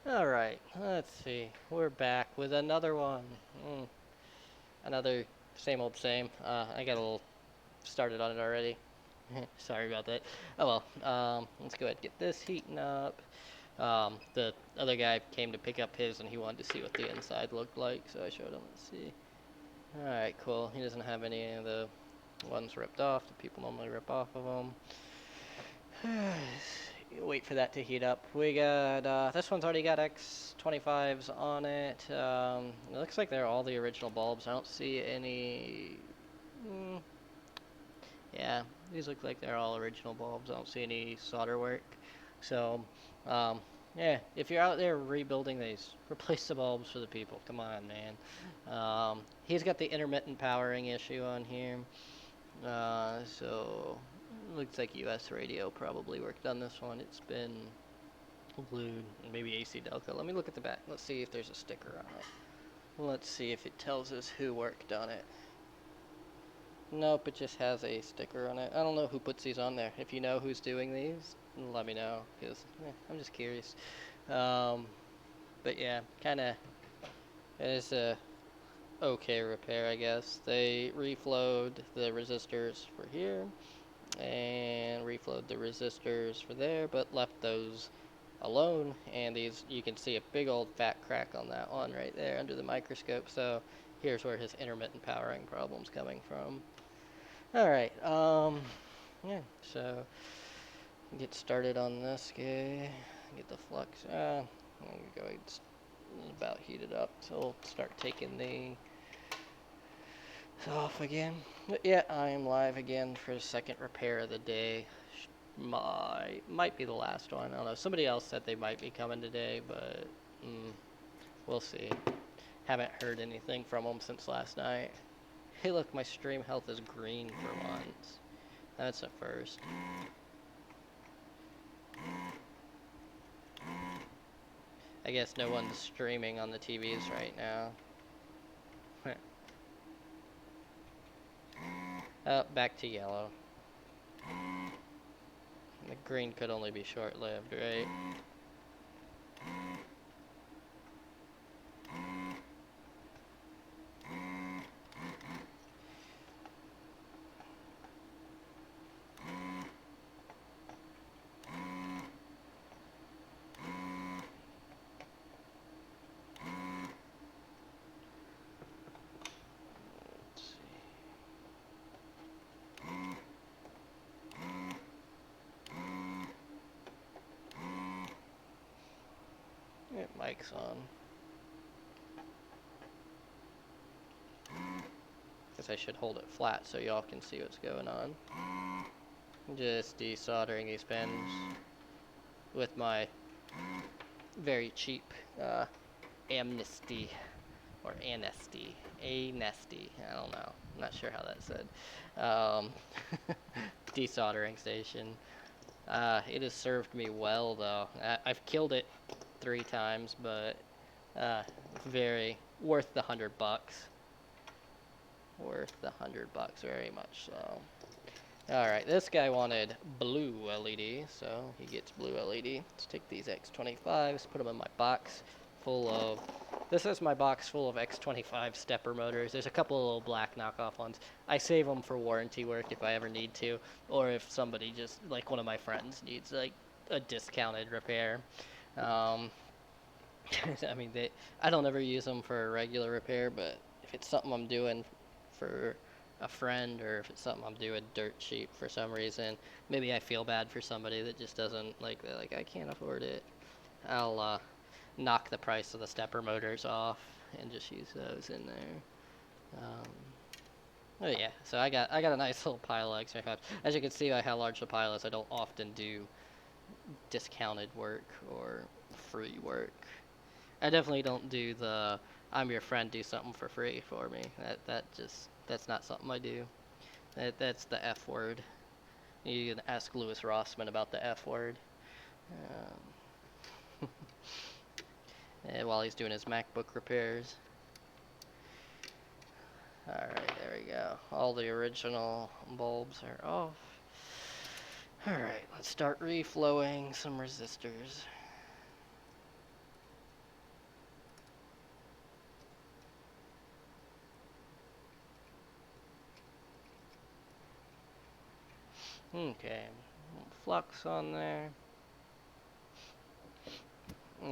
Alright, let's see. We're back with another one. Mm, Another same old same. I got a little started on it already. Sorry about that. Oh well, let's go ahead and get this heating up. The other guy came to pick up his and he wanted to see what the inside looked like, so I showed him. Let's see. Alright, cool. He doesn't have any of the ones ripped off that people normally rip off of them. Wait for that to heat up. We got this one's already got X25s on it. It looks like they're all the original bulbs. I don't see any. Mm, yeah, these look like they're all original bulbs. I don't see any solder work. So, um, yeah, if you're out there rebuilding these, replace the bulbs for the people. Come on, man. He's got the intermittent powering issue on here. So looks like US radio probably worked on this one. It's been glued, maybe AC Delco. Let me look at the back. Let's see if there's a sticker on it. Let's see if it tells us who worked on it. Nope, it just has a sticker on it. I don't know who puts these on there. If you know who's doing these, let me know, because I'm just curious. Um, but yeah, kind of, it's a okay repair, I guess. They reflowed the resistors for here and reflowed the resistors for there, but left those alone. And these, you can see a big old fat crack on that one right there under the microscope. So here's where his intermittent powering problem's coming from. All right, yeah. So get started on this guy. Get the flux. I'm gonna go. It's about heated up, so we'll start taking the off again. But yeah, I am live again for the second repair of the day. Might be the last one. I don't know. Somebody else said they might be coming today, but we'll see. Haven't heard anything from them since last night. Hey, look, my stream health is green for once. That's a first. I guess no one's streaming on the TVs right now. Oh, back to yellow. The green could only be short-lived, right? Let's see. Yeah, mic's on. Guess I should hold it flat so y'all can see what's going on. Just desoldering these pins with my very cheap amnesty or anesty, anesty. I don't know. I'm not sure how that's said. Um, desoldering station. It has served me well though. I've killed it 3 times, but very worth the $100. Worth the $100 very much so. Alright, this guy wanted blue LED, so he gets blue LED. Let's take these X25s, put them in my box full of... This is my box full of X25 stepper motors. There's a couple of little black knockoff ones. I save them for warranty work if I ever need to, or if somebody just, like one of my friends, needs like a discounted repair. I mean, I don't ever use them for a regular repair, but if it's something I'm doing for a friend, or if it's something I'm doing dirt cheap for some reason, maybe I feel bad for somebody that just doesn't like, they're like, I can't afford it. I'll knock the price of the stepper motors off and just use those in there. Oh yeah, so I got a nice little pile of X25. As you can see by how large the pile is, I don't often do discounted work or free work. I definitely don't do the I'm your friend, do something for free for me. That's not something I do. That's the F word. You can ask Louis Rossman about the F word. While he's doing his MacBook repairs. Alright, there we go. All the original bulbs are off. Alright, let's start reflowing some resistors. Okay, flux on there.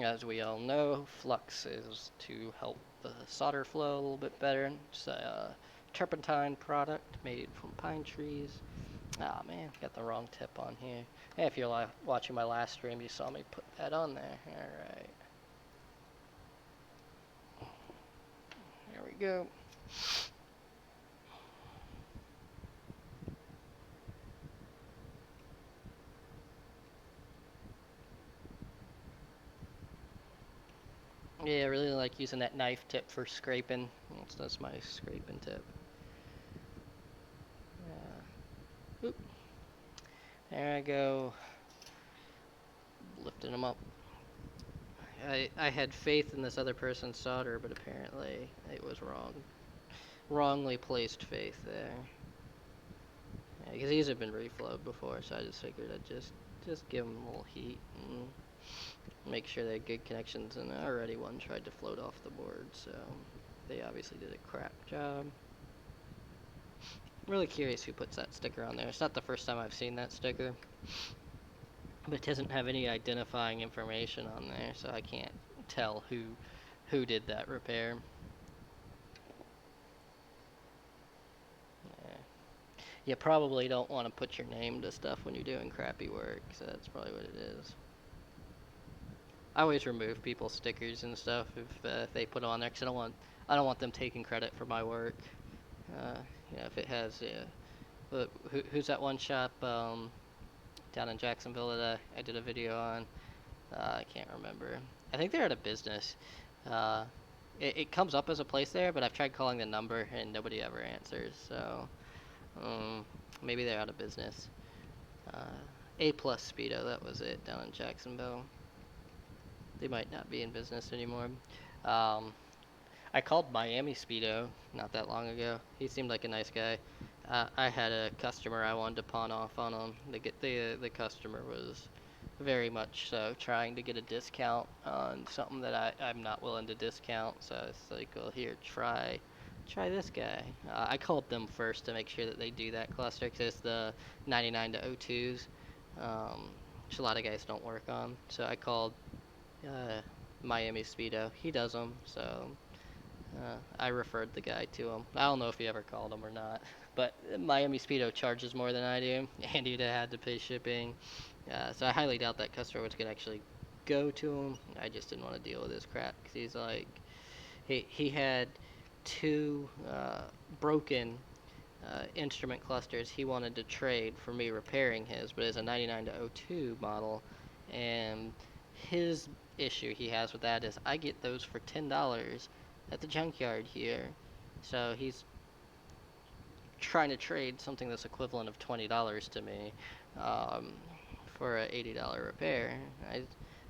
As we all know, flux is to help the solder flow a little bit better. It's a turpentine product made from pine trees. Ah man, got the wrong tip on here. Hey, if you're watching my last stream, you saw me put that on there. Alright, here we go. Yeah, I really like using that knife tip for scraping. That's my scraping tip. Oop. There I go. Lifting them up. I had faith in this other person's solder, but apparently it was wrong. Wrongly placed faith there. Because these have been reflowed before, so I just figured I'd just give them a little heat and make sure they had good connections. And already one tried to float off the board, so they obviously did a crap job. I'm really curious who puts that sticker on there. It's not the first time I've seen that sticker, but it doesn't have any identifying information on there, so I can't tell who did that repair. Yeah. You probably don't want to put your name to stuff when you're doing crappy work, so that's probably what it is. I always remove people's stickers and stuff if they put it on there, because I don't want them taking credit for my work. Uh, if it has, yeah. But who's that one shop down in Jacksonville that I did a video on? I can't remember. I think they're out of business. Uh, it comes up as a place there, but I've tried calling the number and nobody ever answers. So um, maybe they're out of business. Uh, A Plus Speedo, that was it down in Jacksonville. They might not be in business anymore. Um, I called Miami Speedo not that long ago. He seemed like a nice guy. I had a customer I wanted to pawn off on him. The customer was very much so trying to get a discount on something that I'm not willing to discount. So it's like, well, here, try this guy. I called them first to make sure that they do that cluster because it's the 99 to 02s, which a lot of guys don't work on. So I called uh, Miami Speedo. He does them, so I referred the guy to him. I don't know if he ever called him or not, but Miami Speedo charges more than I do, and he'd have had to pay shipping. So I highly doubt that customer was gonna actually go to him. I just didn't want to deal with his crap because he's like, he had two broken instrument clusters he wanted to trade for me repairing his, but it's a 99 to 02 model, and his issue he has with that is I get those for $10 at the junkyard here, so he's trying to trade something that's equivalent of $20 to me um, for a $80 repair. I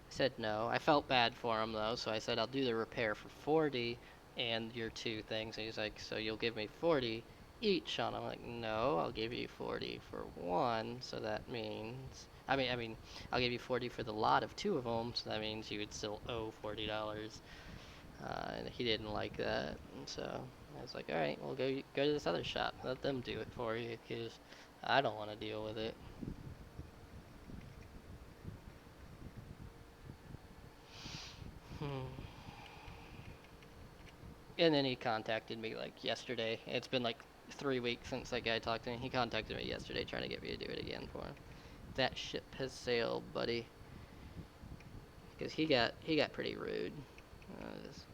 said no. I felt bad for him though, so I said I'll do the repair for 40 and your two things. And he's like, so you'll give me 40 each on. I'm like, no, I'll give you 40 for one. So that means, I'll give you 40 for the lot of two of them. So that means you would still owe $40. And he didn't like that, and so I was like, all right, well, go to this other shop. Let them do it for you, because I don't want to deal with it. Hmm. And then he contacted me like yesterday. It's been like 3 weeks since that guy talked to me. He contacted me yesterday trying to get me to do it again for him. That ship has sailed, buddy. Because he got pretty rude. Just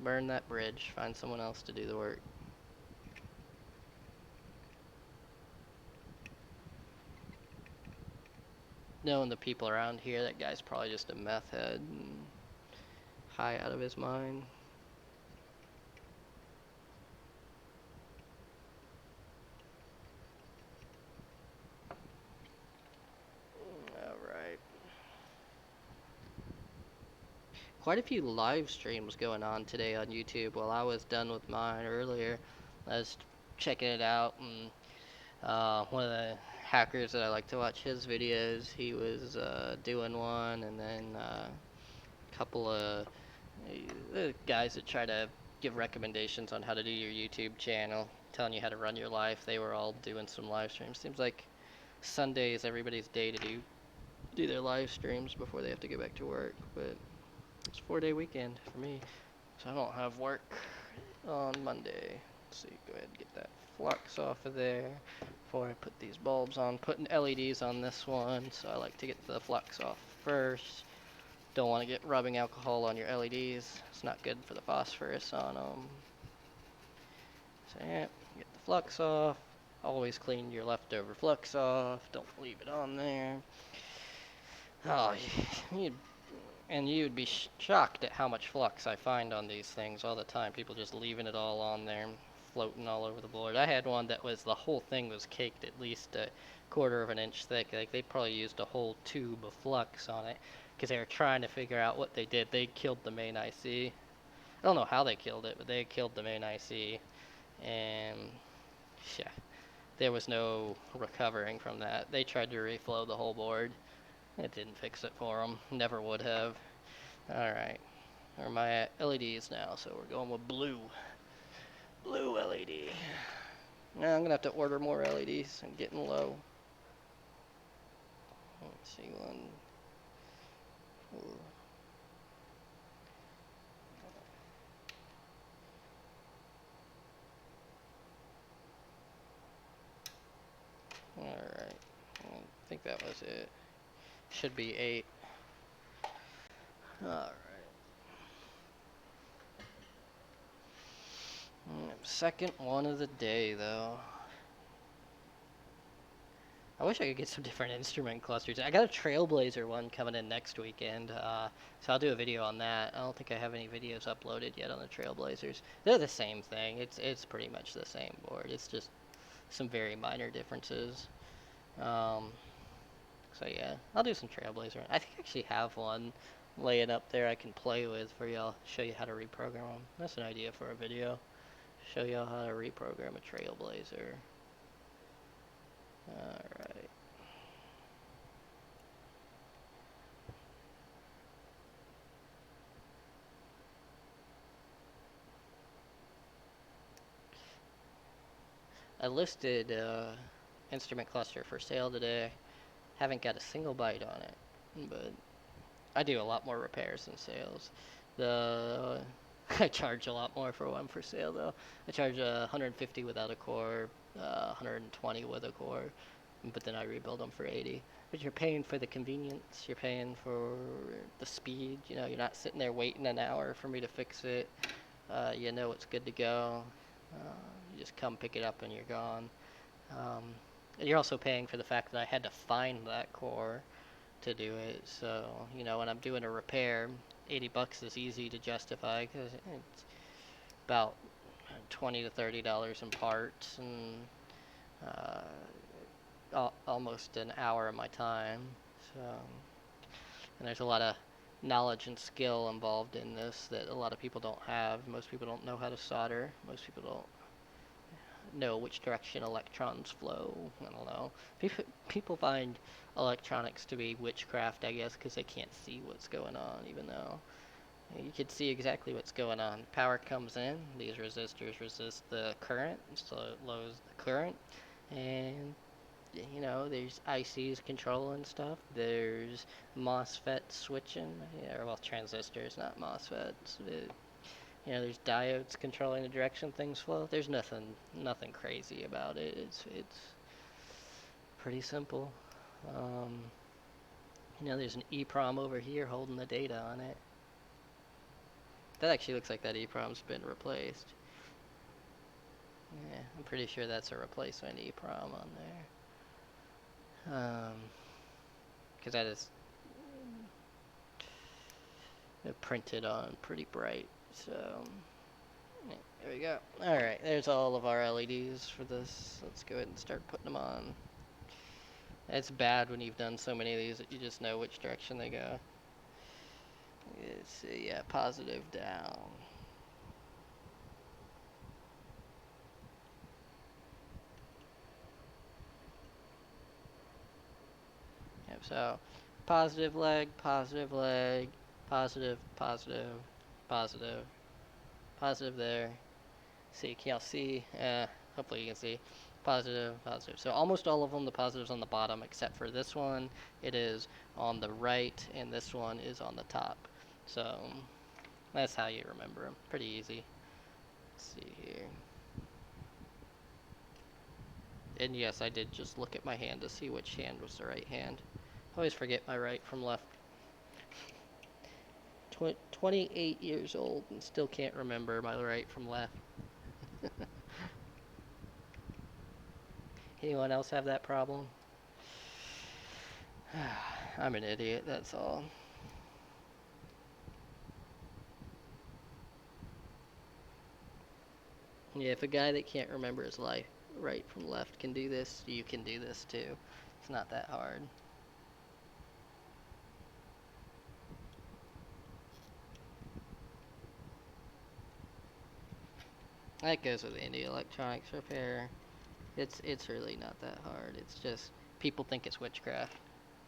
burn that bridge. Find someone else to do the work. Knowing the people around here, that guy's probably just a meth head and high out of his mind. Alright. Quite a few live streams going on today on YouTube while I was done with mine earlier. I was checking it out, and one of the hackers that I like to watch his videos, he was doing one, and then a couple of the guys that try to give recommendations on how to do your YouTube channel, telling you how to run your life. They were all doing some live streams. Seems like Sunday is everybody's day to do their live streams before they have to go back to work. But it's a 4-day weekend for me, so I don't have work on Monday. Let's see, go ahead and get that flux off of there before I put these bulbs on. Putting LEDs on this one, so I like to get the flux off first. Don't want to get rubbing alcohol on your LEDs. It's not good for the phosphorus on them. So yeah, get the flux off. Always clean your leftover flux off. Don't leave it on there. Oh, you'd be shocked at how much flux I find on these things all the time. People just leaving it all on there, floating all over the board. I had one that was, the whole thing was caked at least a quarter of an inch thick. Like, they probably used a whole tube of flux on it because they were trying to figure out what they did. They killed the main IC. I don't know how they killed it, but they killed the main IC. And yeah, there was no recovering from that. They tried to reflow the whole board. It didn't fix it for them. Never would have. Alright. Where am I at? LEDs now, so we're going with blue. Blue LED. Now I'm going to have to order more LEDs. I'm getting low. Let's see, 1, 4. Alright. I think that was it. Should be 8. Alright. Second one of the day, though. I wish I could get some different instrument clusters. I got a Trailblazer one coming in next weekend, so I'll do a video on that. I don't think I have any videos uploaded yet on the Trailblazers. They're the same thing. It's pretty much the same board. It's just some very minor differences. So yeah, I'll do some Trailblazer. I think I actually have one laying up there I can play with for y'all. Show you how to reprogram them. That's an idea for a video. Show y'all how to reprogram a Trailblazer. Alright. I listed instrument cluster for sale today. Haven't got a single bite on it, but I do a lot more repairs than sales. I charge a lot more for one for sale though. I charge 150 without a core, 120 with a core, but then I rebuild them for 80. But you're paying for the convenience. You're paying for the speed. You know, you're not sitting there waiting an hour for me to fix it. You know it's good to go. You just come pick it up and you're gone. And you're also paying for the fact that I had to find that core to do it. So, you know, when I'm doing a repair, 80 bucks is easy to justify because it's about 20 to $30 in parts and almost an hour of my time. So, and there's a lot of knowledge and skill involved in this that a lot of people don't have. Most people don't know how to solder. Most people don't know which direction electrons flow. I don't know. People find electronics to be witchcraft, I guess, because they can't see what's going on, even though you can see exactly what's going on. Power comes in, these resistors resist the current, so it lowers the current, and you know, there's ICs controlling stuff, there's MOSFET switching, yeah, well, transistors, not MOSFETs. You know, there's diodes controlling the direction things flow. There's nothing crazy about it. It's pretty simple. You know, there's an EEPROM over here holding the data on it. That actually looks like that EEPROM's been replaced. Yeah, I'm pretty sure that's a replacement EEPROM on there. Because that is printed on pretty bright. So, yeah, there we go. Alright, there's all of our LEDs for this. Let's go ahead and start putting them on. It's bad when you've done so many of these that you just know which direction they go. Let's see, yeah, positive down. Yep, so positive leg, positive leg, positive, positive, positive, positive there. See, can y'all see? Hopefully you can see. Positive, positive. So almost all of them, the positives on the bottom, except for this one. It is on the right, and this one is on the top. So that's how you remember them. Pretty easy. Let's see here. And yes, I did just look at my hand to see which hand was the right hand. I always forget my right from left. 28 years old and still can't remember my right from left. Anyone else have that problem? I'm an idiot, that's all. Yeah, if a guy that can't remember his life right from left can do this, you can do this too. It's not that hard. That goes with any electronics repair. It's really not that hard. It's just people think it's witchcraft.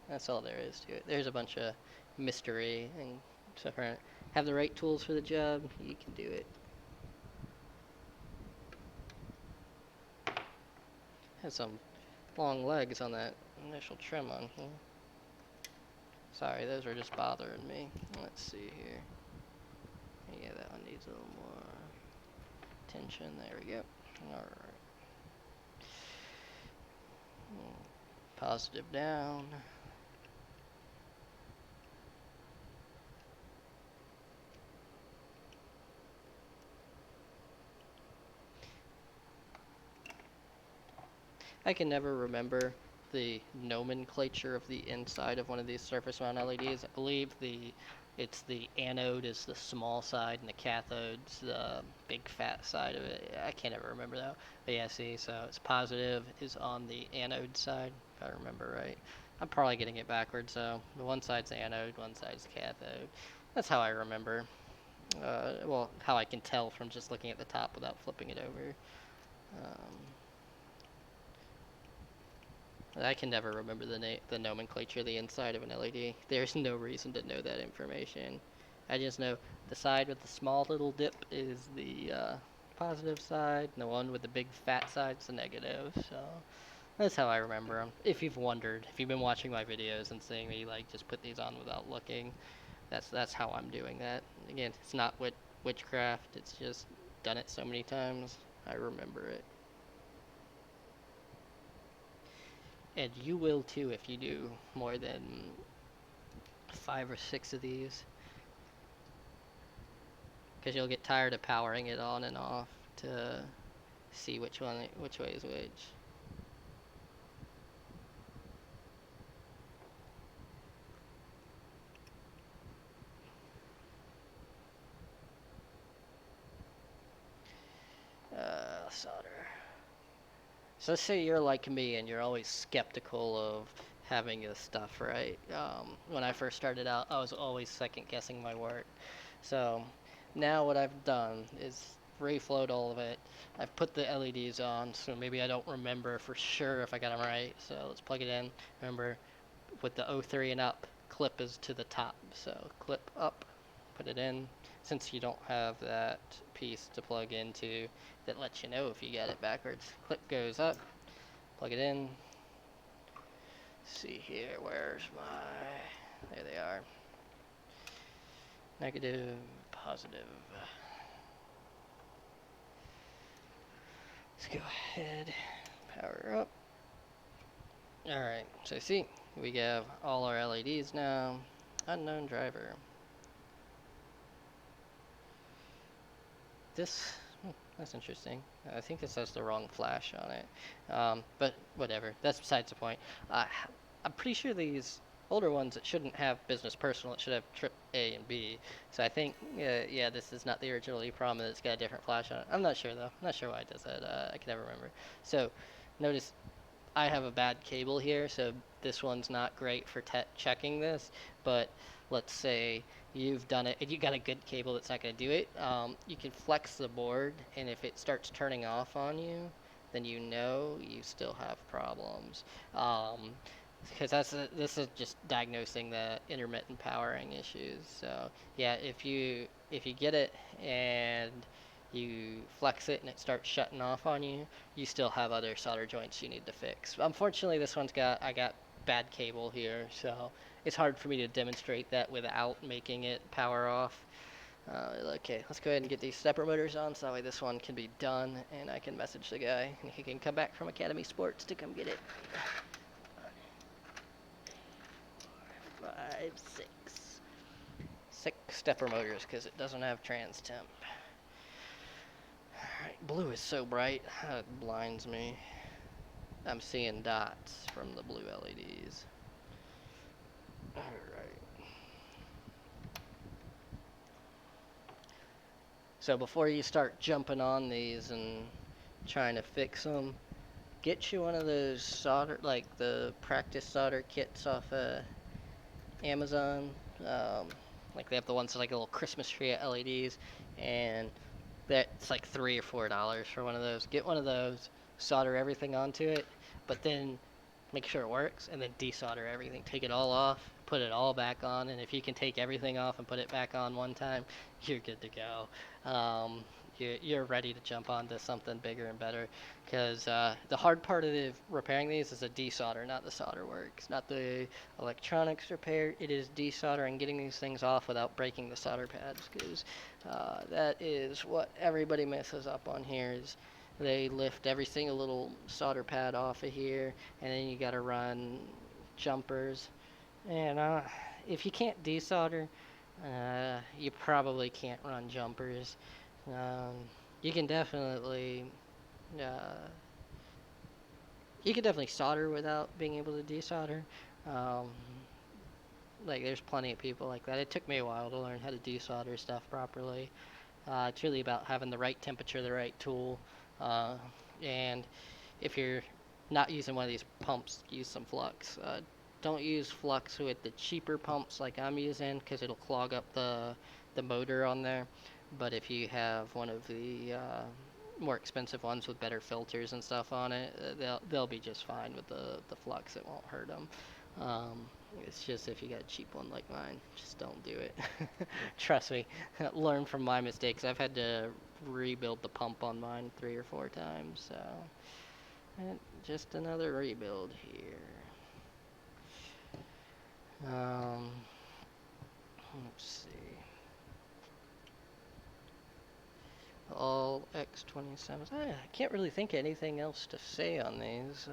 That's all there is to it. There's a bunch of mystery and stuff around it. Have the right tools for the job, you can do it. Has some long legs on that initial trim on here. Sorry, those were just bothering me. Let's see here. Yeah, that one needs a little more attention. There we go. Alright. Positive down. I can never remember the nomenclature of the inside of one of these surface mount LEDs. I believe it's the anode is the small side and the cathode's the big fat side of it. I can't ever remember though. But yeah, see, so it's positive is on the anode side, if I remember right. I'm probably getting it backwards, so the one side's anode, one side's cathode. That's how I remember. Well, how I can tell from just looking at the top without flipping it over. I can never remember the nomenclature of the inside of an LED. There's no reason to know that information. I just know the side with the small little dip is the positive side, and the one with the big fat side is the negative. So that's how I remember them. If you've wondered, if you've been watching my videos and seeing me like just put these on without looking, that's how I'm doing that. Again, it's not witchcraft. It's just done it so many times. I remember it. And you will too if you do more than 5 or 6 of these. Because you'll get tired of powering it on and off to see which way is which. Solder. So let's say you're like me and you're always skeptical of having this stuff, right? When I first started out, I was always second guessing my work. So now what I've done is reflowed all of it. I've put the LEDs on, so maybe I don't remember for sure if I got them right. So let's plug it in. Remember, with the 03 and up, clip is to the top. So clip up, put it in. Since you don't have that piece to plug into that lets you know if you got it backwards, clip goes up, plug it in. Let's see here, where's my, there they are. Negative, positive. Let's go ahead, power up. Alright, so see, we have all our LEDs now. Unknown driver. That's interesting. I think this has the wrong flash on it. But whatever, that's besides the point. I'm pretty sure these older ones, it shouldn't have business personal, it should have trip A and B. So I think, yeah, this is not the original EEPROM, and it's got a different flash on it. I'm not sure though. I'm not sure why it does that. I can never remember. So notice I have a bad cable here, so this one's not great for checking this, but let's say you've done it, if you got a good cable that's not going to do it, you can flex the board, and if it starts turning off on you, then you know you still have problems. because this is just diagnosing the intermittent powering issues. So yeah, if you get it and you flex it and it starts shutting off on you, you still have other solder joints you need to fix. Unfortunately, this one's got I got bad cable here, so it's hard for me to demonstrate that without making it power off. Okay, let's go ahead and get these stepper motors on so that way this one can be done and I can message the guy and he can come back from Academy Sports to come get it. 5, 6. 6 stepper motors because it doesn't have trans temp. Alright, blue is so bright, it blinds me. I'm seeing dots from the blue LEDs. Alright. So before you start jumping on these and trying to fix them, get you one of those solder, like the practice solder kits off Amazon. Like they have the ones with like a little Christmas tree LEDs, and that's like $3 or $4 for one of those. Get one of those, solder everything onto it, but then make sure it works, and then desolder everything. Take it all off, put it all back on, and if you can take everything off and put it back on one time, you're good to go. You're ready to jump onto something bigger and better. Because the hard part of repairing these is the desolder, not the solder work. It's not the electronics repair. It is desoldering, getting these things off without breaking the solder pads. Because that is what everybody messes up on here. Is they lift every single little solder pad off of here, and then you got to run jumpers. And if you can't desolder, you probably can't run jumpers. Um, you can definitely uh, solder without being able to desolder. Um, like there's plenty of people like that. It took me a while to learn how to desolder stuff properly. It's really about having the right temperature, the right tool, uh, and if you're not using one of these pumps, use some flux. Don't use flux with the cheaper pumps like I'm using because it'll clog up the motor on there. But if you have one of the more expensive ones with better filters and stuff on it, they'll be just fine with the flux. It won't hurt them. Um, it's just if you got a cheap one like mine, just don't do it. Trust me, learn from my mistakes. I've had to rebuild the pump on mine 3 or 4 times, so and just another rebuild here. Um, let's see. All X27s. I can't really think of anything else to say on these.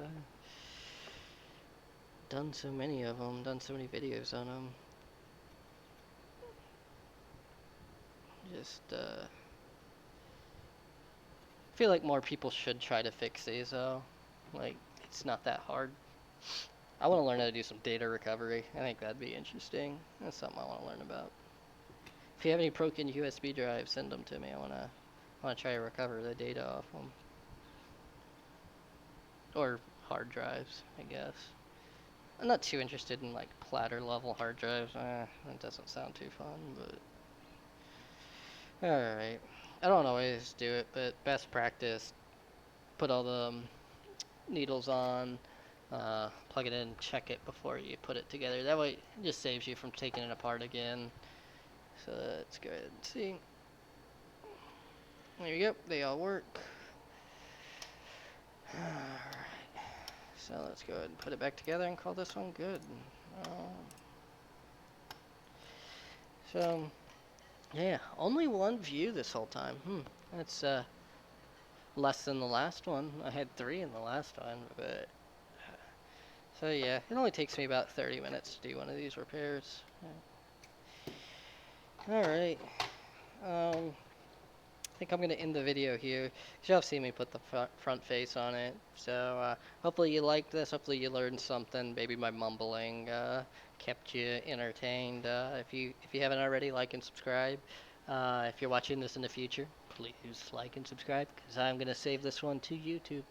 Done so many of them, done so many videos on them. Just, feel like more people should try to fix these, though. Like, it's not that hard. I want to learn how to do some data recovery. I think that'd be interesting. That's something I want to learn about. If you have any broken USB drives, send them to me. I want to try to recover the data off them. Or hard drives, I guess. I'm not too interested in like platter level hard drives. That doesn't sound too fun, but alright. I don't always do it, but best practice, put all the needles on, plug it in, check it before you put it together. That way it just saves you from taking it apart again. So let's go ahead and see. There you go, they all work. Alright, so let's go ahead and put it back together and call this one good. So, yeah, only one view this whole time. That's less than the last one. I had 3 in the last one, but so yeah, it only takes me about 30 minutes to do one of these repairs. Alright, I think I'm going to end the video here. You'll see me put the front face on it. So hopefully you liked this. Hopefully you learned something. Maybe my mumbling kept you entertained. If you haven't already, like and subscribe. If you're watching this in the future, please like and subscribe because I'm going to save this one to YouTube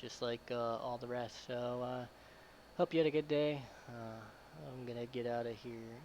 just like all the rest. So hope you had a good day. I'm going to get out of here.